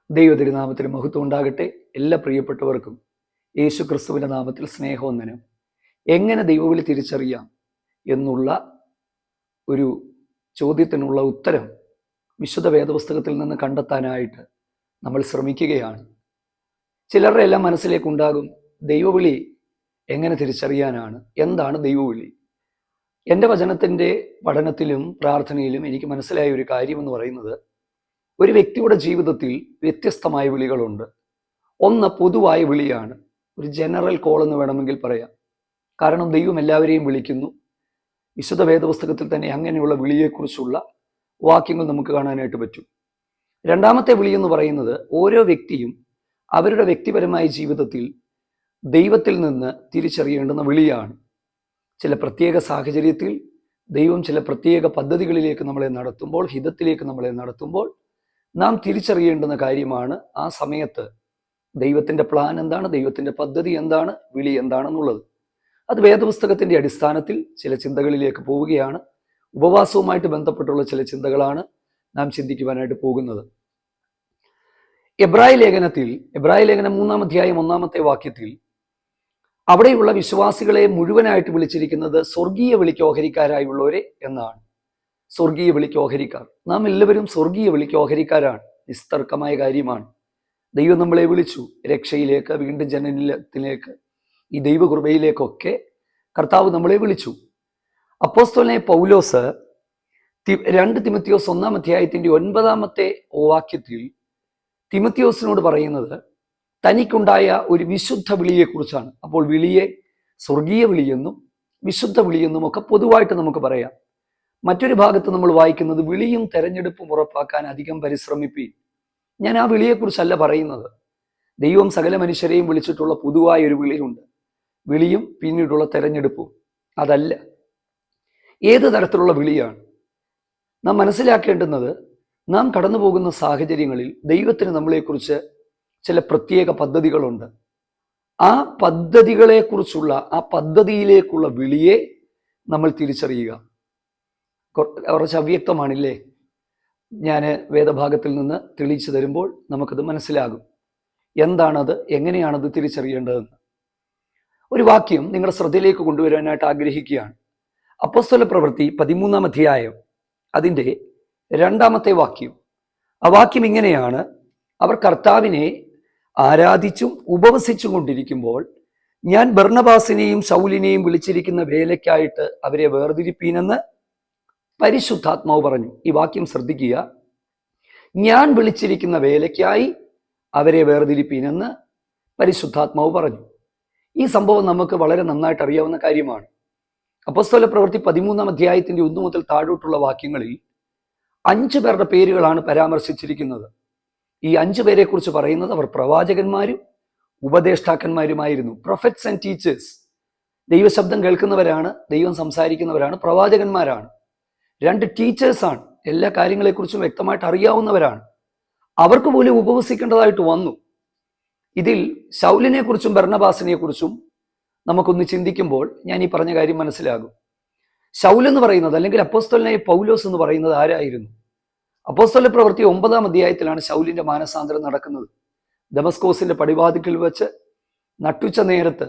ദൈവതിരുനാമത്തിന് മഹത്വം ഉണ്ടാകട്ടെ. എല്ലാ പ്രിയപ്പെട്ടവർക്കും യേശു ക്രിസ്തുവിൻ്റെ നാമത്തിൽ സ്നേഹവന്ദനം. എങ്ങനെ ദൈവവിളി തിരിച്ചറിയാം എന്നുള്ള ഒരു ചോദ്യത്തിനുള്ള ഉത്തരം വിശുദ്ധ വേദപുസ്തകത്തിൽ നിന്ന് കണ്ടെത്താനായിട്ട് നമ്മൾ ശ്രമിക്കുകയാണ്. ചിലരുടെ എല്ലാം മനസ്സിലേക്കുണ്ടാകും, ദൈവവിളി എങ്ങനെ തിരിച്ചറിയാനാണ്, എന്താണ് ദൈവവിളി? എൻ്റെ വചനത്തിൻ്റെ പഠനത്തിലും പ്രാർത്ഥനയിലും എനിക്ക് മനസ്സിലായ ഒരു കാര്യമെന്ന് പറയുന്നത്, ഒരു വ്യക്തിയുടെ ജീവിതത്തിൽ വ്യത്യസ്തമായ വിളികളുണ്ട്. ഒന്ന് പൊതുവായ വിളിയാണ്, ഒരു ജനറൽ കോൾ എന്ന് വേണമെങ്കിൽ പറയാം. കാരണം ദൈവം എല്ലാവരെയും വിളിക്കുന്നു. വിശുദ്ധ വേദപുസ്തകത്തിൽ തന്നെ അങ്ങനെയുള്ള വിളിയെക്കുറിച്ചുള്ള വാക്യങ്ങൾ നമുക്ക് കാണാനായിട്ട് പറ്റും. രണ്ടാമത്തെ വിളി എന്ന് പറയുന്നത്, ഓരോ വ്യക്തിയും അവരുടെ വ്യക്തിപരമായ ജീവിതത്തിൽ ദൈവത്തിൽ നിന്ന് തിരിച്ചറിയേണ്ടുന്ന വിളിയാണ്. ചില പ്രത്യേക സാഹചര്യത്തിൽ ദൈവം ചില പ്രത്യേക പദ്ധതികളിലേക്ക് നമ്മളെ നടത്തുമ്പോൾ, ഹിതത്തിലേക്ക് നമ്മളെ നടത്തുമ്പോൾ നാം തിരിച്ചറിയേണ്ടുന്ന കാര്യമാണ് ആ സമയത്ത് ദൈവത്തിൻ്റെ പ്ലാൻ എന്താണ്, ദൈവത്തിൻ്റെ പദ്ധതി എന്താണ്, വിളി എന്താണെന്നുള്ളത്. അത് വേദപുസ്തകത്തിൻ്റെ അടിസ്ഥാനത്തിൽ ചില ചിന്തകളിലേക്ക് പോവുകയാണ്. ഉപവാസവുമായിട്ട് ബന്ധപ്പെട്ടുള്ള ചില ചിന്തകളാണ് നാം ചിന്തിക്കുവാനായിട്ട് പോകുന്നത്. എബ്രായ ലേഖനം 3-ാം അധ്യായം 1-ാമത്തെ വാക്യത്തിൽ അവിടെയുള്ള വിശ്വാസികളെ മുഴുവനായിട്ട് വിളിച്ചിരിക്കുന്നത് സ്വർഗീയ വിളിക്ക് ഓഹരിക്കാരായുള്ളവരെ എന്നാണ്. സ്വർഗീയ വിളിക്ക് ഓഹരിക്കാർ, നാം എല്ലാവരും സ്വർഗീയ വിളിക്ക് ഓഹരിക്കാരാണ്. നിസ്തർക്കമായ കാര്യമാണ്. ദൈവം നമ്മളെ വിളിച്ചു രക്ഷയിലേക്ക്, വീണ്ടും ജനനത്തിലേക്ക്, ഈ ദൈവകൃപയിലേക്കൊക്കെ കർത്താവ് നമ്മളെ വിളിച്ചു. അപ്പോസ്തലനായ പൗലോസ് 2 തിമോത്തിയോസ് 1-ാം അധ്യായത്തിൻ്റെ 9-ാമത്തെ വാക്യത്തിൽ തിമോത്തിയോസിനോട് പറയുന്നത് തനിക്കുണ്ടായ ഒരു വിശുദ്ധ വിളിയെക്കുറിച്ചാണ്. അപ്പോൾ വിളിയെ സ്വർഗീയ വിളിയെന്നും വിശുദ്ധ വിളിയെന്നും ഒക്കെ പൊതുവായിട്ട് നമുക്ക് പറയാം. മറ്റൊരു ഭാഗത്ത് നമ്മൾ വായിക്കുന്നത്, വിളിയും തെരഞ്ഞെടുപ്പും ഉറപ്പാക്കാൻ അധികം പരിശ്രമിപ്പീൻ. ഞാൻ ആ വിളിയെക്കുറിച്ചല്ല പറയുന്നത്. ദൈവം സകല മനുഷ്യരെയും വിളിച്ചിട്ടുള്ള പൊതുവായ ഒരു വിളിയുണ്ട്. വിളിയും പിന്നീടുള്ള തെരഞ്ഞെടുപ്പും അതല്ല. ഏത് തരത്തിലുള്ള വിളിയാണ് നാം മനസ്സിലാക്കേണ്ടുന്നത്? നാം കടന്നു പോകുന്ന സാഹചര്യങ്ങളിൽ ദൈവത്തിന് നമ്മളെക്കുറിച്ച് ചില പ്രത്യേക പദ്ധതികളുണ്ട്. ആ പദ്ധതികളെക്കുറിച്ചുള്ള, ആ പദ്ധതിയിലേക്കുള്ള വിളിയെ നമ്മൾ തിരിച്ചറിയുക. കുറച്ച് അവ്യക്തമാണില്ലേ? ഞാൻ വേദഭാഗത്തിൽ നിന്ന് തെളിയിച്ചു തരുമ്പോൾ നമുക്കത് മനസ്സിലാകും. എന്താണത്, എങ്ങനെയാണത് തിരിച്ചറിയേണ്ടതെന്ന്. ഒരു വാക്യം നിങ്ങളുടെ ശ്രദ്ധയിലേക്ക് കൊണ്ടുവരാനായിട്ട് ആഗ്രഹിക്കുകയാണ്. അപ്പോസ്തല പ്രവൃത്തി 13-ാം അധ്യായം അതിൻ്റെ 2-ാമത്തെ വാക്യം. ആ വാക്യം ഇങ്ങനെയാണ്: അവർ കർത്താവിനെ ആരാധിച്ചും ഉപവസിച്ചും കൊണ്ടിരിക്കുമ്പോൾ ഞാൻ ബർന്നബാസിനെയും ശൗലിനെയും വിളിച്ചിരിക്കുന്ന വേലയ്ക്കായിട്ട് അവരെ വേർതിരിപ്പീനെന്ന് പരിശുദ്ധാത്മാവ് പറഞ്ഞു. ഈ വാക്യം ശ്രദ്ധിക്കുക. ഞാൻ വിളിച്ചിരിക്കുന്ന വേലയ്ക്കായി അവരെ വേർതിരിപ്പീനെന്ന് പരിശുദ്ധാത്മാവ് പറഞ്ഞു. ഈ സംഭവം നമുക്ക് വളരെ നന്നായിട്ട് അറിയാവുന്ന കാര്യമാണ്. അപ്പോസ്തല പ്രവൃത്തി 13-ാം അധ്യായത്തിൻ്റെ 1 മുതൽ താഴോട്ടുള്ള വാക്യങ്ങളിൽ 5 പേരുടെ പേരുകളാണ് പരാമർശിച്ചിരിക്കുന്നത്. ഈ 5 പേരെ കുറിച്ച് പറയുന്നത്, അവർ പ്രവാചകന്മാരും ഉപദേഷ്ടാക്കന്മാരുമായിരുന്നു. Prophets and teachers. ദൈവശബ്ദം കേൾക്കുന്നവരാണ്, ദൈവം സംസാരിക്കുന്നവരാണ്, പ്രവാചകന്മാരാണ്. 2 ടീച്ചേഴ്സാണ്, എല്ലാ കാര്യങ്ങളെക്കുറിച്ചും വ്യക്തമായിട്ട് അറിയാവുന്നവരാണ്. അവർക്ക് പോലും ഉപവസിക്കേണ്ടതായിട്ട് വന്നു. ഇതിൽ ശൗലിനെ കുറിച്ചും ബർന്നബാസിനെ കുറിച്ചും നമുക്കൊന്ന് ചിന്തിക്കുമ്പോൾ ഞാൻ ഈ പറഞ്ഞ കാര്യം മനസ്സിലാകും. ശൗൽ എന്ന് പറയുന്നത്, അല്ലെങ്കിൽ അപ്പോസ്തലനായ പൗലോസ് എന്ന് പറയുന്നത് ആരായിരുന്നു? അപ്പോസ്തല പ്രവൃത്തി 9-ാം അധ്യായത്തിലാണ് ശൗലിന്റെ മാനസാന്തരം നടക്കുന്നത്. ദമസ്കോസിന്റെ പടിവാതിക്കൽ വെച്ച് നട്ടുച്ച നേരത്ത്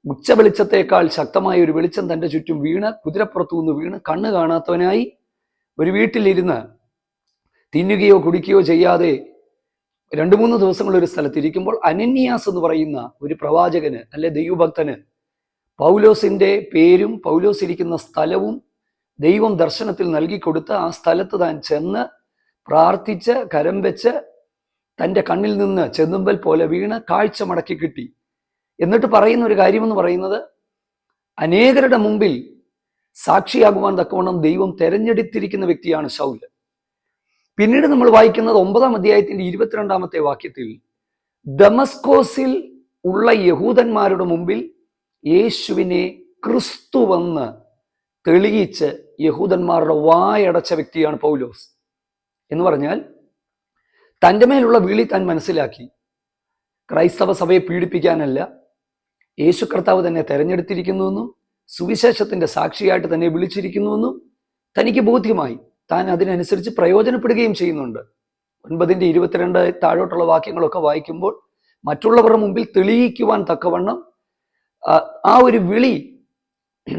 ഉച്ച വെളിച്ചത്തേക്കാൾ ശക്തമായ ഒരു വെളിച്ചം തൻ്റെ ചുറ്റും വീണ്, കുതിരപ്പുറത്തു നിന്ന് വീണ്, കണ്ണ് കാണാത്തവനായി ഒരു വീട്ടിലിരുന്ന് തിന്നുകയോ കുടിക്കുകയോ ചെയ്യാതെ 2-3 ദിവസങ്ങൾ ഒരു സ്ഥലത്തിരിക്കുമ്പോൾ അനന്യാസ് എന്ന് പറയുന്ന ഒരു പ്രവാചകന്, അല്ലെ ദൈവഭക്തന്, പൗലോസിന്റെ പേരും പൗലോസ് ഇരിക്കുന്ന സ്ഥലവും ദൈവം ദർശനത്തിൽ നൽകിക്കൊടുത്ത് ആ സ്ഥലത്ത് താൻ ചെന്ന് പ്രാർത്ഥിച്ച് കരം വെച്ച് തൻ്റെ കണ്ണിൽ നിന്ന് ചെന്നുമ്പൽ പോലെ വീണ് കാഴ്ച മടക്കി കിട്ടി. എന്നിട്ട് പറയുന്ന ഒരു കാര്യമെന്ന് പറയുന്നത്, അനേകരുടെ മുമ്പിൽ സാക്ഷിയാകുവാൻ തക്കവണ്ണം ദൈവം തെരഞ്ഞെടുത്തിരിക്കുന്ന വ്യക്തിയാണ് ശൗൽ. പിന്നീട് നമ്മൾ വായിക്കുന്നത് 9-ാം അധ്യായത്തിൻ്റെ 22-ാമത്തെ വാക്യത്തിൽ, ദമസ്കോസിൽ ഉള്ള യഹൂദന്മാരുടെ മുമ്പിൽ യേശുവിനെ ക്രിസ്തുവെന്ന് തെളിയിച്ച് യഹൂദന്മാരുടെ വായടച്ച വ്യക്തിയാണ് പൗലോസ്. എന്ന് പറഞ്ഞാൽ തൻ്റെ മേലുള്ള വിളി താൻ മനസ്സിലാക്കി. ക്രൈസ്തവ സഭയെ പീഡിപ്പിക്കാനല്ല, യേശു കർത്താവ് തന്നെ തെരഞ്ഞെടുത്തിരിക്കുന്നുവെന്നും സുവിശേഷത്തിന്റെ സാക്ഷിയായിട്ട് തന്നെ വിളിച്ചിരിക്കുന്നുവെന്നും തനിക്ക് ബോധ്യമായി. താൻ അതിനനുസരിച്ച് പ്രയോജനപ്പെടുകയും ചെയ്യുന്നുണ്ട്. 9:22 താഴോട്ടുള്ള വാക്യങ്ങളൊക്കെ വായിക്കുമ്പോൾ മറ്റുള്ളവരുടെ മുമ്പിൽ തെളിയിക്കുവാൻ തക്കവണ്ണം ആ ഒരു വിളി,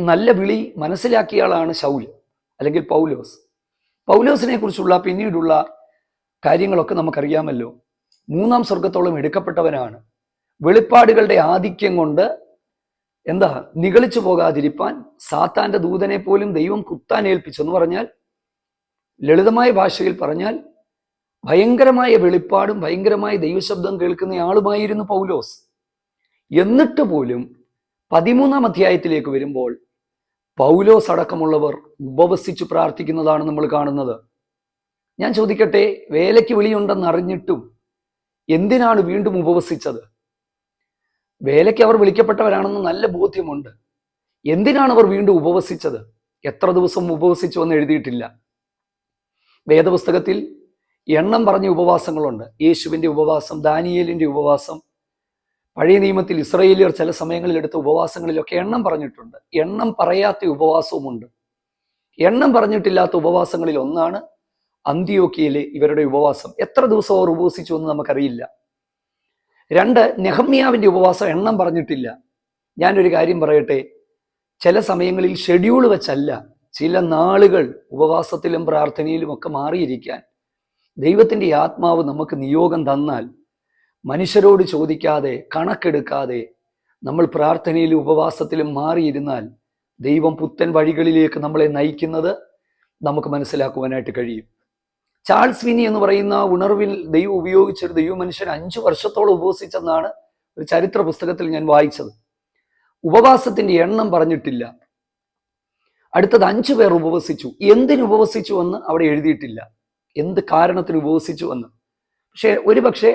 നല്ല വിളി മനസ്സിലാക്കിയ ആളാണ് ശൗൽ അല്ലെങ്കിൽ പൗലോസ്. പൗലോസിനെ കുറിച്ചുള്ള പിന്നീടുള്ള കാര്യങ്ങളൊക്കെ നമുക്കറിയാമല്ലോ. 3-ാം സ്വർഗത്തോളം എടുക്കപ്പെട്ടവനാണ്. വെളിപ്പാടുകളുടെ ആധിക്യം കൊണ്ട് നിഗളിച്ചു പോകാതിരിപ്പാൻ സാത്താന്റെ ദൂതനെ പോലും ദൈവം കുത്താൻ ഏൽപ്പിച്ചു എന്ന് പറഞ്ഞാൽ, ലളിതമായ ഭാഷയിൽ പറഞ്ഞാൽ, ഭയങ്കരമായ വെളിപ്പാടും ഭയങ്കരമായ ദൈവശബ്ദം കേൾക്കുന്ന ആളുമായിരുന്നു പൗലോസ്. എന്നിട്ട് പോലും 13-ാം അധ്യായത്തിലേക്ക് വരുമ്പോൾ പൗലോസ് അടക്കമുള്ളവർ ഉപവസിച്ചു പ്രാർത്ഥിക്കുന്നതാണ് നമ്മൾ കാണുന്നത്. ഞാൻ ചോദിക്കട്ടെ, വേലയ്ക്ക് വിളിയുണ്ടെന്ന് അറിഞ്ഞിട്ടും എന്തിനാണ് വീണ്ടും ഉപവസിച്ചത്? വേലയ്ക്ക് അവർ വിളിക്കപ്പെട്ടവരാണെന്ന് നല്ല ബോധ്യമുണ്ട്. എന്തിനാണ് അവർ വീണ്ടും ഉപവസിച്ചത്? എത്ര ദിവസം ഉപവസിച്ചു എന്ന് എഴുതിയിട്ടില്ല. വേദപുസ്തകത്തിൽ എണ്ണം പറഞ്ഞ ഉപവാസങ്ങളുണ്ട്. യേശുവിൻ്റെ ഉപവാസം, ദാനിയേലിൻ്റെ ഉപവാസം, പഴയ നിയമത്തിൽ ഇസ്രായേലിയർ ചില സമയങ്ങളിൽ എടുത്ത ഉപവാസങ്ങളിലൊക്കെ എണ്ണം പറഞ്ഞിട്ടുണ്ട്. എണ്ണം പറയാത്ത ഉപവാസവുമുണ്ട്. എണ്ണം പറഞ്ഞിട്ടില്ലാത്ത ഉപവാസങ്ങളിൽ ഒന്നാണ് അന്ത്യോക്യയിലെ ഇവരുടെ ഉപവാസം. എത്ര ദിവസം അവർ ഉപവസിച്ചു എന്ന് നമുക്കറിയില്ല. 2, നെഹമ്യാവിൻ്റെ ഉപവാസം എണ്ണം പറഞ്ഞിട്ടില്ല. ഞാനൊരു കാര്യം പറയട്ടെ, ചില സമയങ്ങളിൽ ഷെഡ്യൂൾ വെച്ചല്ല, ചില നാളുകൾ ഉപവാസത്തിലും പ്രാർത്ഥനയിലും ഒക്കെ മാറിയിരിക്കാൻ ദൈവത്തിൻ്റെ ആത്മാവ് നമുക്ക് നിയോഗം തന്നാൽ, മനുഷ്യരോട് ചോദിക്കാതെ കണക്കെടുക്കാതെ നമ്മൾ പ്രാർത്ഥനയിലും ഉപവാസത്തിലും മാറിയിരുന്നാൽ ദൈവം പുത്തൻ വഴികളിലേക്ക് നമ്മളെ നയിക്കുന്നത് നമുക്ക് മനസ്സിലാക്കുവാനായിട്ട് കഴിയും. ചാൾസ് വിനി എന്ന് പറയുന്ന ഉണർവിൽ ദൈവം ഉപയോഗിച്ചൊരു ദൈവ മനുഷ്യൻ 5 വർഷത്തോളം ഉപവസിച്ചെന്നാണ് ഒരു ചരിത്ര പുസ്തകത്തിൽ ഞാൻ വായിച്ചത്. ഉപവാസത്തിന്റെ എണ്ണം പറഞ്ഞിട്ടില്ല. അടുത്തത് 5 പേർ ഉപവസിച്ചു. എന്തിന് ഉപവസിച്ചു എന്ന് അവിടെ എഴുതിയിട്ടില്ല, എന്ത് കാരണത്തിന് ഉപവസിച്ചു എന്ന്. ഒരുപക്ഷെ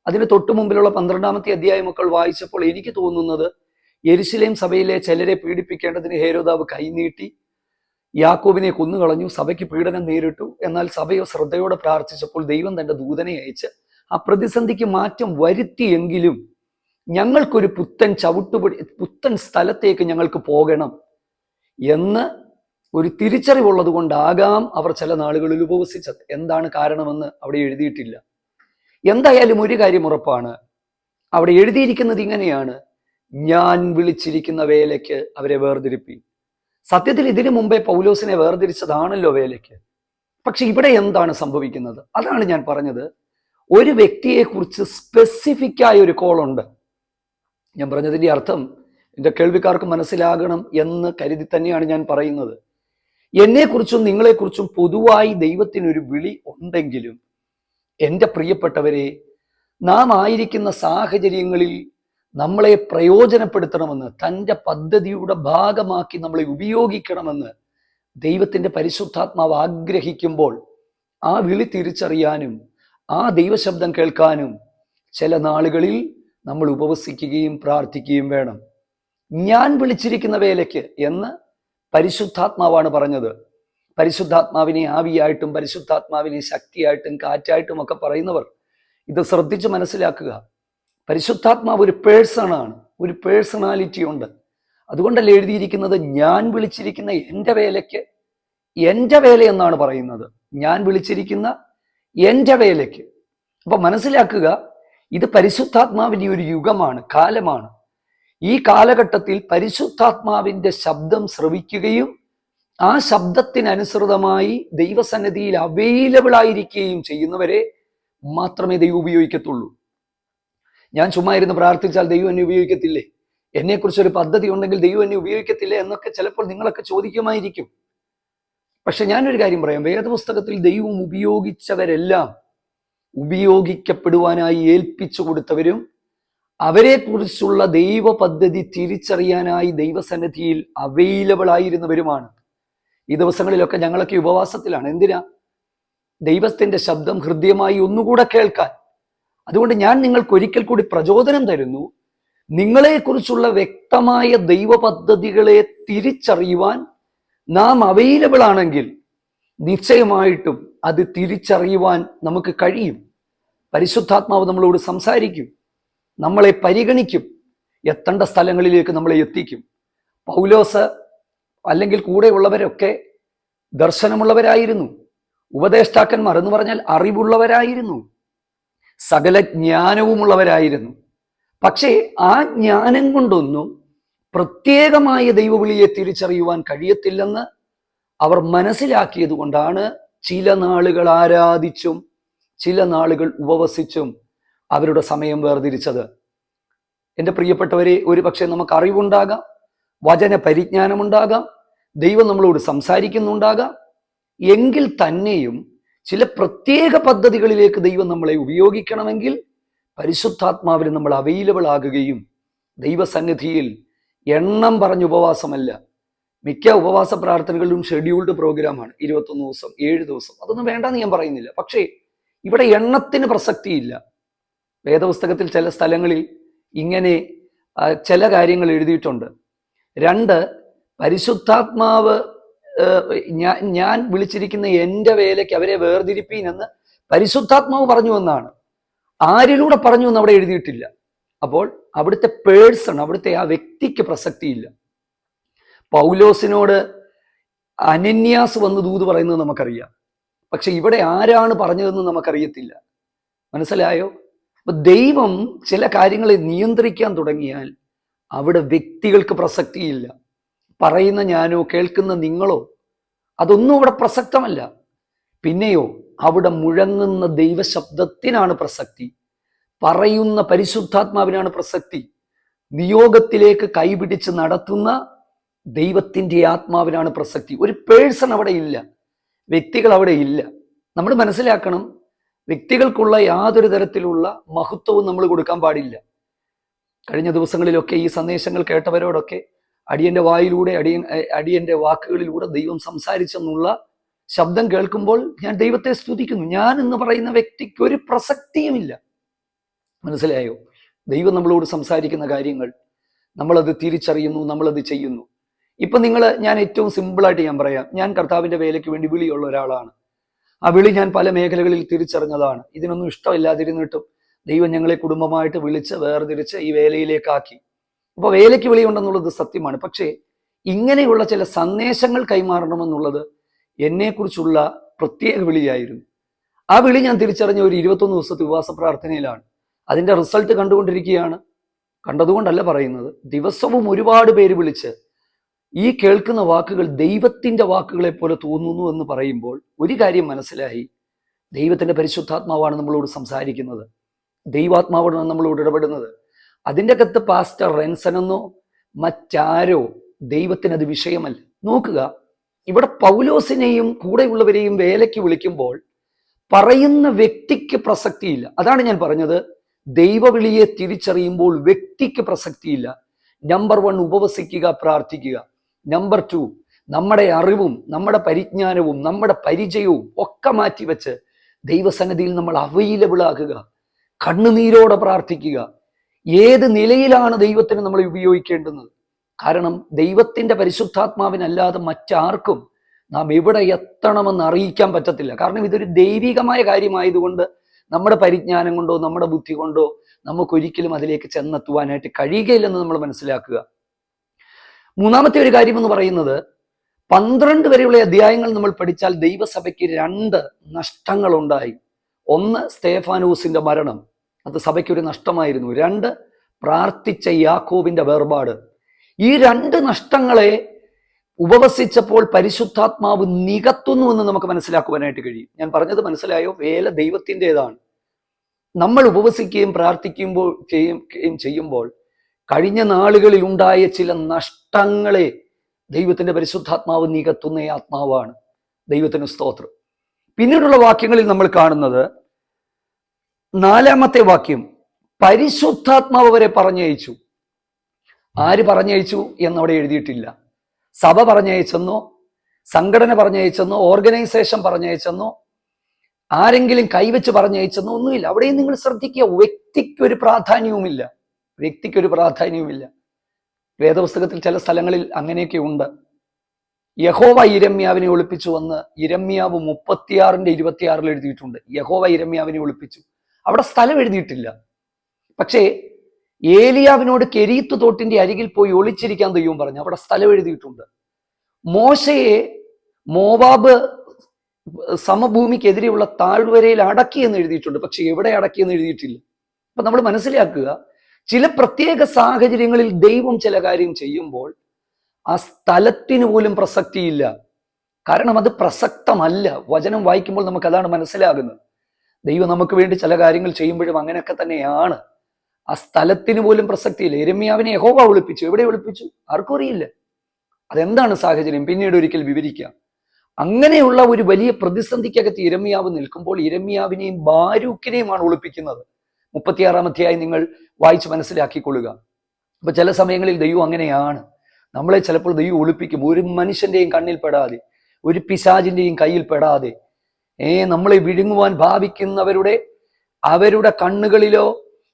അതിന് തൊട്ടു മുമ്പിലുള്ള 12-ാമത്തെ അധ്യായമൊക്കെ വായിച്ചപ്പോൾ എനിക്ക് തോന്നുന്നത്, യെരുശലേം സഭയിലെ ചിലരെ പീഡിപ്പിക്കേണ്ടതിന് ഹേരോദാവ് കൈനീട്ടി യാക്കോബിനെ കൊന്നുകളഞ്ഞു, സഭയ്ക്ക് പീഡനം നേരിട്ടു. എന്നാൽ സഭയോ ശ്രദ്ധയോടെ പ്രാർത്ഥിച്ചപ്പോൾ ദൈവം തന്റെ ദൂതനെ അയച്ച് ആ പ്രതിസന്ധിക്ക് മാറ്റം വരുത്തിയെങ്കിലും ഞങ്ങൾക്കൊരു പുത്തൻ സ്ഥലത്തേക്ക് ഞങ്ങൾക്ക് പോകണം എന്ന് ഒരു തിരിച്ചറിവുള്ളത് കൊണ്ടാകാം അവർ ചില നാളുകളിൽ ഉപവസിച്ചത്. എന്താണ് കാരണമെന്ന് അവിടെ എഴുതിയിട്ടില്ല. എന്തായാലും ഒരു കാര്യം ഉറപ്പാണ്, അവിടെ എഴുതിയിരിക്കുന്നത് ഇങ്ങനെയാണ്: ഞാൻ വിളിച്ചിരിക്കുന്ന വേലയ്ക്ക് അവരെ വേർതിരിപ്പി. സത്യത്തിൽ ഇതിനു മുമ്പേ പൗലോസിനെ വേർതിരിച്ചതാണല്ലോ വേലയ്ക്ക്. പക്ഷെ ഇവിടെ എന്താണ് സംഭവിക്കുന്നത്? അതാണ് ഞാൻ പറഞ്ഞത്, ഒരു വ്യക്തിയെക്കുറിച്ച് സ്പെസിഫിക് ആയ ഒരു കോളുണ്ട്. ഞാൻ പറഞ്ഞതിൻ്റെ അർത്ഥം എൻ്റെ കേൾവിക്കാർക്ക് മനസ്സിലാകണം എന്ന് കരുതി തന്നെയാണ് ഞാൻ പറയുന്നത്. എന്നെക്കുറിച്ചും നിങ്ങളെക്കുറിച്ചും പൊതുവായി ദൈവത്തിനൊരു വിളി ഉണ്ടെങ്കിലും, എൻ്റെ പ്രിയപ്പെട്ടവരെ, നാം ആയിരിക്കുന്ന സാഹചര്യങ്ങളിൽ നമ്മളെ പ്രയോജനപ്പെടുത്തണമെന്ന്, തൻ്റെ പദ്ധതിയുടെ ഭാഗമാക്കി നമ്മളെ ഉപയോഗിക്കണമെന്ന് ദൈവത്തിൻ്റെ പരിശുദ്ധാത്മാവ് ആഗ്രഹിക്കുമ്പോൾ ആ വിളി തിരിച്ചറിയാനും ആ ദൈവശബ്ദം കേൾക്കാനും ചില നാളുകളിൽ നമ്മൾ ഉപവസിക്കുകയും പ്രാർത്ഥിക്കുകയും വേണം. ഞാൻ വിളിച്ചിരിക്കുന്ന വേലയ്ക്ക് എന്ന് പരിശുദ്ധാത്മാവാണ് പറഞ്ഞത്. പരിശുദ്ധാത്മാവിനെ ആവിയായിട്ടും പരിശുദ്ധാത്മാവിനെ ശക്തിയായിട്ടും കാറ്റായിട്ടും ഒക്കെ പറയുന്നവർ ഇത് ശ്രദ്ധിച്ച് മനസ്സിലാക്കുക. പരിശുദ്ധാത്മാവ് ഒരു പേഴ്സണാണ്, ഒരു പേഴ്സണാലിറ്റി ഉണ്ട്. അതുകൊണ്ടല്ലേ എഴുതിയിരിക്കുന്നത്, ഞാൻ വിളിച്ചിരിക്കുന്ന എൻ്റെ വേലയ്ക്ക്, എൻ്റെ വേല എന്നാണ് പറയുന്നത്. ഞാൻ വിളിച്ചിരിക്കുന്ന എൻ്റെ വേലയ്ക്ക്. അപ്പൊ മനസ്സിലാക്കുക, ഇത് പരിശുദ്ധാത്മാവിൻ്റെ ഒരു യുഗമാണ്, കാലമാണ്. ഈ കാലഘട്ടത്തിൽ പരിശുദ്ധാത്മാവിൻ്റെ ശബ്ദം ശ്രവിക്കുകയും ആ ശബ്ദത്തിനനുസൃതമായി ദൈവസന്നിധിയിൽ അവൈലബിൾ ആയിരിക്കുകയും ചെയ്യുന്നവരെ മാത്രമേ ദൈവം ഉപയോഗിക്കത്തുള്ളൂ. ഞാൻ ചുമ്മാ ഇരുന്ന് പ്രാർത്ഥിച്ചാൽ ദൈവം എന്നെ ഉപയോഗിക്കത്തില്ലേ? എന്നെക്കുറിച്ചൊരു പദ്ധതി ഉണ്ടെങ്കിൽ ദൈവം എന്നെ ഉപയോഗിക്കത്തില്ലേ എന്നൊക്കെ ചിലപ്പോൾ നിങ്ങളൊക്കെ ചോദിക്കുമായിരിക്കും. പക്ഷെ ഞാനൊരു കാര്യം പറയാം, വേദപുസ്തകത്തിൽ ദൈവം ഉപയോഗിച്ചവരെല്ലാം ഉപയോഗിക്കപ്പെടുവാനായി ഏൽപ്പിച്ചു കൊടുത്തവരും അവരെക്കുറിച്ചുള്ള ദൈവ പദ്ധതി തിരിച്ചറിയാനായി ദൈവസന്നിധിയിൽ അവൈലബിൾ ആയിരുന്നവരുമാണ്. ഈ ദിവസങ്ങളിലൊക്കെ ഞങ്ങളൊക്കെ ഉപവാസത്തിലാണ്. എന്തിനാ? ദൈവത്തിന്റെ ശബ്ദം ഹൃദ്യമായി ഒന്നുകൂടെ കേൾക്കാൻ. അതുകൊണ്ട് ഞാൻ നിങ്ങൾക്ക് ഒരിക്കൽ കൂടി പ്രചോദനം തരുന്നു, നിങ്ങളെക്കുറിച്ചുള്ള വ്യക്തമായ ദൈവ പദ്ധതികളെ തിരിച്ചറിയുവാൻ നാം അവൈലബിൾ ആണെങ്കിൽ നിശ്ചയമായിട്ടും അത് തിരിച്ചറിയുവാൻ നമുക്ക് കഴിയും. പരിശുദ്ധാത്മാവ് നമ്മളോട് സംസാരിക്കും, നമ്മളെ പരിഗണിക്കും, എത്തേണ്ട സ്ഥലങ്ങളിലേക്ക് നമ്മളെ എത്തിക്കും. പൗലോസ് അല്ലെങ്കിൽ കൂടെയുള്ളവരൊക്കെ ദർശനമുള്ളവരായിരുന്നു. ഉപദേഷ്ടാക്കന്മാർ എന്ന് പറഞ്ഞാൽ അറിവുള്ളവരായിരുന്നു, സകല ജ്ഞാനവുമുള്ളവരായിരുന്നു. പക്ഷേ ആ ജ്ഞാനം കൊണ്ടൊന്നും പ്രത്യേകമായ ദൈവവിളിയെ തിരിച്ചറിയുവാൻ കഴിയത്തില്ലെന്ന് അവർ മനസ്സിലാക്കിയത് കൊണ്ടാണ് ചില നാളുകൾ ആരാധിച്ചും ചില നാളുകൾ ഉപവസിച്ചും അവരുടെ സമയം വേർതിരിച്ചത്. എൻ്റെ പ്രിയപ്പെട്ടവരെ, ഒരു പക്ഷേ നമുക്ക് അറിവുണ്ടാകാം, വചന പരിജ്ഞാനമുണ്ടാകാം, ദൈവം നമ്മളോട് സംസാരിക്കുന്നുണ്ടാകാം. എങ്കിൽ തന്നെയും ചില പ്രത്യേക പദ്ധതികളിലേക്ക് ദൈവം നമ്മളെ ഉപയോഗിക്കണമെങ്കിൽ പരിശുദ്ധാത്മാവിന് നമ്മൾ അവൈലബിൾ ആകുകയും ദൈവസന്നിധിയിൽ എണ്ണം പറഞ്ഞ ഉപവാസമല്ല, മിക്ക ഉപവാസ പ്രാർത്ഥനകളിലും ഷെഡ്യൂൾഡ് പ്രോഗ്രാമാണ്, 21 ദിവസം 7 ദിവസം, അതൊന്നും വേണ്ടെന്ന് ഞാൻ പറയുന്നില്ല. പക്ഷേ ഇവിടെ എണ്ണത്തിന് പ്രസക്തിയില്ല. വേദപുസ്തകത്തിൽ ചില സ്ഥലങ്ങളിൽ ഇങ്ങനെ ചില കാര്യങ്ങൾ എഴുതിയിട്ടുണ്ട്. 2, പരിശുദ്ധാത്മാവ് ഞാൻ വിളിച്ചിരിക്കുന്ന എൻ്റെ വേലയ്ക്ക് അവരെ വേർതിരിപ്പീൻ എന്ന് പരിശുദ്ധാത്മാവ് പറഞ്ഞു എന്നാണ്. ആരിലൂടെ പറഞ്ഞു എന്ന് അവിടെ എഴുതിയിട്ടില്ല. അപ്പോൾ അവിടുത്തെ പേഴ്സൺ, അവിടുത്തെ ആ വ്യക്തിക്ക് പ്രസക്തിയില്ല. പൗലോസിനോട് അനന്യാസ് വന്ന് ദൂത് പറയുന്നത് നമുക്കറിയാം, പക്ഷെ ഇവിടെ ആരാണ് പറഞ്ഞതെന്ന് നമുക്കറിയത്തില്ല. മനസ്സിലായോ? അപ്പൊ ദൈവം ചില കാര്യങ്ങളെ നിയന്ത്രിക്കാൻ തുടങ്ങിയാൽ അവിടെ വ്യക്തികൾക്ക് പ്രസക്തിയില്ല. പറയുന്ന ഞാനോ കേൾക്കുന്ന നിങ്ങളോ അതൊന്നും അവിടെ പ്രസക്തമല്ല. പിന്നെയോ അവിടെ മുഴങ്ങുന്ന ദൈവശബ്ദത്തിനാണ് പ്രസക്തി, പറയുന്ന പരിശുദ്ധാത്മാവിനാണ് പ്രസക്തി, നിയോഗത്തിലേക്ക് കൈപിടിച്ച് നടത്തുന്ന ദൈവത്തിൻ്റെ ആത്മാവിനാണ് പ്രസക്തി. ഒരു പേഴ്സൺ അവിടെ ഇല്ല, വ്യക്തികൾ അവിടെ ഇല്ല. നമ്മൾ മനസ്സിലാക്കണം, വ്യക്തികൾക്കുള്ള യാതൊരു തരത്തിലുള്ള മഹത്വവും നമ്മൾ കൊടുക്കാൻ പാടില്ല. കഴിഞ്ഞ ദിവസങ്ങളിലൊക്കെ ഈ സന്ദേശങ്ങൾ കേട്ടവരോടൊക്കെ അടിയന്റെ വായിലൂടെ അടിയന്റെ വാക്കുകളിലൂടെ ദൈവം സംസാരിച്ചെന്നുള്ള ശബ്ദം കേൾക്കുമ്പോൾ ഞാൻ ദൈവത്തെ സ്തുതിക്കുന്നു. ഞാൻ എന്ന് പറയുന്ന വ്യക്തിക്ക് ഒരു പ്രസക്തിയുമില്ല. മനസ്സിലായോ? ദൈവം നമ്മളോട് സംസാരിക്കുന്ന കാര്യങ്ങൾ നമ്മളത് തിരിച്ചറിയുന്നു, നമ്മളത് ചെയ്യുന്നു. ഇപ്പൊ ഞാൻ ഏറ്റവും സിമ്പിളായിട്ട് ഞാൻ പറയാം, ഞാൻ കർത്താവിന്റെ വേലയ്ക്ക് വേണ്ടി വിളിയുള്ള ഒരാളാണ്. ആ വിളി ഞാൻ പല മേഖലകളിൽ തിരിച്ചറിഞ്ഞതാണ്. ഇതിനൊന്നും ഇഷ്ടമില്ലാതിരുന്നിട്ടും ദൈവം ഞങ്ങളെ കുടുംബമായിട്ട് വിളിച്ച് വേർതിരിച്ച് ഈ വേലയിലേക്കാക്കി. അപ്പൊ വേലയ്ക്ക് വിളിയുണ്ടെന്നുള്ളത് സത്യമാണ്. പക്ഷേ ഇങ്ങനെയുള്ള ചില സന്ദേശങ്ങൾ കൈമാറണമെന്നുള്ളത് എന്നെക്കുറിച്ചുള്ള പ്രത്യേക വിളിയായിരുന്നു. ആ വിളി ഞാൻ തിരിച്ചറിഞ്ഞ ഒരു 21 ദിവസത്തെ ഉപവാസ പ്രാർത്ഥനയിലാണ്. അതിന്റെ റിസൾട്ട് കണ്ടുകൊണ്ടിരിക്കുകയാണ്. കണ്ടതുകൊണ്ടല്ല പറയുന്നത്, ദിവസവും ഒരുപാട് പേര് വിളിച്ച് ഈ കേൾക്കുന്ന വാക്കുകൾ ദൈവത്തിന്റെ വാക്കുകളെ പോലെ തോന്നുന്നു എന്ന് പറയുമ്പോൾ ഒരു കാര്യം മനസ്സിലായി, ദൈവത്തിന്റെ പരിശുദ്ധാത്മാവാണ് നമ്മളോട് സംസാരിക്കുന്നത്, ദൈവാത്മാവാണ് നമ്മളോട് ഇടപെടുന്നത്. അതിൻ്റെ അകത്ത് പാസ്റ്റർ റെൻസനെന്നോ മറ്റാരോ ദൈവത്തിനത് വിഷയമല്ല. നോക്കുക, ഇവിടെ പൗലോസിനെയും കൂടെയുള്ളവരെയും വേലയ്ക്ക് വിളിക്കുമ്പോൾ പറയുന്ന വ്യക്തിക്ക് പ്രസക്തിയില്ല. അതാണ് ഞാൻ പറഞ്ഞത്, ദൈവവിളിയെ തിരിച്ചറിയുമ്പോൾ വ്യക്തിക്ക് പ്രസക്തിയില്ല. നമ്പർ 1 ഉപവസിക്കുക, പ്രാർത്ഥിക്കുക. നമ്പർ 2 നമ്മുടെ അറിവും നമ്മുടെ പരിജ്ഞാനവും നമ്മുടെ പരിചയവും ഒക്കെ മാറ്റിവെച്ച് ദൈവസന്നിധിയിൽ നമ്മൾ അവൈലബിൾ ആകുക, കണ്ണുനീരോടെ പ്രാർത്ഥിക്കുക. ഏത് നിലയിലാണ് ദൈവത്തിന് നമ്മളെ ഉപയോഗിക്കേണ്ടുന്നത്? കാരണം ദൈവത്തിന്റെ പരിശുദ്ധാത്മാവിനല്ലാതെ മറ്റാർക്കും നാം എവിടെ എത്തണമെന്ന് അറിയിക്കാൻ പറ്റത്തില്ല. കാരണം ഇതൊരു ദൈവികമായ കാര്യമായതുകൊണ്ട് നമ്മുടെ പരിജ്ഞാനം കൊണ്ടോ നമ്മുടെ ബുദ്ധി കൊണ്ടോ നമുക്കൊരിക്കലും അതിലേക്ക് ചെന്നെത്തുവാനായിട്ട് കഴിയുകയില്ലെന്ന് നമ്മൾ മനസ്സിലാക്കുക. മൂന്നാമത്തെ ഒരു കാര്യം എന്ന് പറയുന്നത്, 12 വരെയുള്ള അധ്യായങ്ങൾ നമ്മൾ പഠിച്ചാൽ ദൈവസഭയ്ക്ക് 2 നഷ്ടങ്ങൾ ഉണ്ടായി. 1 സ്തേഫാനോസിന്റെ മരണം, അത് സഭയ്ക്കൊരു നഷ്ടമായിരുന്നു. 2 പ്രാർത്ഥിച്ച യാക്കോബിന്റെ വേർപാട്. ഈ 2 നഷ്ടങ്ങളെ ഉപവസിച്ചപ്പോൾ പരിശുദ്ധാത്മാവ് നികത്തുന്നു എന്ന് നമുക്ക് മനസ്സിലാക്കുവാനായിട്ട് കഴിയും. ഞാൻ പറഞ്ഞത് മനസ്സിലായോ? വേല ദൈവത്തിൻ്റെതാണ്. നമ്മൾ ഉപവസിക്കുകയും പ്രാർത്ഥിക്കുമ്പോൾ ചെയ്യുമ്പോൾ കഴിഞ്ഞ നാളുകളിൽ ഉണ്ടായ ചില നഷ്ടങ്ങളെ ദൈവത്തിന്റെ പരിശുദ്ധാത്മാവ് നികത്തുന്ന ആത്മാവാണ്. ദൈവത്തിന് സ്തോത്രം. പിന്നീടുള്ള വാക്യങ്ങളിൽ നമ്മൾ കാണുന്നത് 4-ാമത്തെ വാക്യം, പരിശുദ്ധാത്മാവ് വരെ പറഞ്ഞയച്ചു. ആര് പറഞ്ഞയച്ചു എന്നവിടെ എഴുതിയിട്ടില്ല. സഭ പറഞ്ഞയച്ചെന്നോ, സംഘടന പറഞ്ഞയച്ചെന്നോ, ഓർഗനൈസേഷൻ പറഞ്ഞയച്ചെന്നോ, ആരെങ്കിലും കൈവച്ച് പറഞ്ഞയച്ചെന്നോ ഒന്നുമില്ല. അവിടെയും നിങ്ങൾ ശ്രദ്ധിക്കുക, വ്യക്തിക്കൊരു പ്രാധാന്യവുമില്ല. വ്യക്തിക്കൊരു പ്രാധാന്യവുമില്ല. വേദപുസ്തകത്തിൽ ചില സ്ഥലങ്ങളിൽ അങ്ങനെയൊക്കെ ഉണ്ട്. യഹോവ ഇരമ്യാവിനെ ഒളിപ്പിച്ചു വന്ന് ഇരമ്യാവ് 36:26 എഴുതിയിട്ടുണ്ട്. യഹോവ ഇരമ്യാവിനെ ഒളിപ്പിച്ചു. അവിടെ സ്ഥലം എഴുതിയിട്ടില്ല. പക്ഷേ ഏലിയാവിനോട് കെരീത്ത് തോട്ടിന്റെ അരികിൽ പോയി ഒളിച്ചിരിക്കാൻ ദൈവം പറഞ്ഞു, അവിടെ സ്ഥലം എഴുതിയിട്ടുണ്ട്. മോശയെ മോവാബ് സമഭൂമിക്കെതിരെയുള്ള താഴ്വരയിൽ അടക്കിയെന്ന് എഴുതിയിട്ടുണ്ട്, പക്ഷെ എവിടെ അടക്കിയെന്ന് എഴുതിയിട്ടില്ല. അപ്പൊ നമ്മൾ മനസ്സിലാക്കുക, ചില പ്രത്യേക സാഹചര്യങ്ങളിൽ ദൈവം ചില കാര്യം ചെയ്യുമ്പോൾ ആ സ്ഥലത്തിന് പോലും പ്രസക്തിയില്ല. കാരണം അത് പ്രസക്തമല്ല. വചനം വായിക്കുമ്പോൾ നമുക്ക് അതാണ് മനസ്സിലാകുന്നത്. ദൈവം നമുക്ക് വേണ്ടി ചില കാര്യങ്ങൾ ചെയ്യുമ്പോഴും അങ്ങനെയൊക്കെ തന്നെയാണ്. ആ സ്ഥലത്തിന് പോലും പ്രസക്തിയില്ല. യിരെമ്യാവിനെ യഹോവ ഒളിപ്പിച്ചു. എവിടെ ഒളിപ്പിച്ചു? ആർക്കും അറിയില്ല. അതെന്താണ് സാഹചര്യം, പിന്നീട് ഒരിക്കൽ വിവരിക്കാം. അങ്ങനെയുള്ള ഒരു വലിയ പ്രതിസന്ധിക്കകത്ത് യിരെമ്യാവ് നിൽക്കുമ്പോൾ യിരെമ്യാവിനെയും ബാരൂക്കിനെയുമാണ് ഒളിപ്പിക്കുന്നത്. 36 അധ്യായം നിങ്ങൾ വായിച്ച് മനസ്സിലാക്കിക്കൊള്ളുക. അപ്പൊ ചില സമയങ്ങളിൽ ദൈവം അങ്ങനെയാണ്. നമ്മളെ ചിലപ്പോൾ ദൈവം ഒളിപ്പിക്കും. ഒരു മനുഷ്യന്റെയും കണ്ണിൽ പെടാതെ, ഒരു പിശാചിന്റെയും കയ്യിൽ പെടാതെ, നമ്മളെ വിഴുങ്ങുവാൻ അവരുടെ കണ്ണുകളിലോ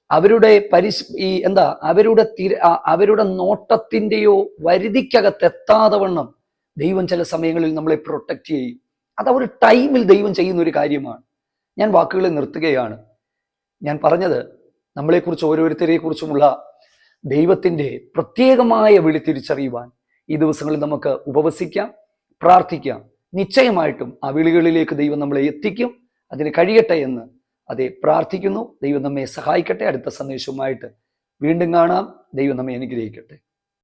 അവരുടെ അവരുടെ നോട്ടത്തിന്റെയോ വരുതിക്കകത്തെത്താതെ വണ്ണം ദൈവം ചില സമയങ്ങളിൽ നമ്മളെ പ്രൊട്ടക്ട് ചെയ്യും. അത് ഒരു ടൈമിൽ ദൈവം ചെയ്യുന്ന ഒരു കാര്യമാണ്. ഞാൻ വാക്കുകളെ നിർത്തുകയാണ്. ഞാൻ പറഞ്ഞത്, നമ്മളെക്കുറിച്ച് ഓരോരുത്തരെ കുറിച്ചുമുള്ള ദൈവത്തിന്റെ പ്രത്യേകമായ വിളി തിരിച്ചറിയുവാൻ ഈ ദിവസങ്ങളിൽ നമുക്ക് ഉപവസിക്കാം, പ്രാർത്ഥിക്കാം. നിശ്ചയമായിട്ടും ആ വിളികളിലേക്ക് ദൈവം നമ്മളെ എത്തിക്കും. അതിന് കഴിയട്ടെ എന്ന് പ്രാർത്ഥിക്കുന്നു. ദൈവം നമ്മെ സഹായിക്കട്ടെ. അടുത്ത സന്ദേശവുമായിട്ട് വീണ്ടും കാണാം. ദൈവം നമ്മെ അനുഗ്രഹിക്കട്ടെ.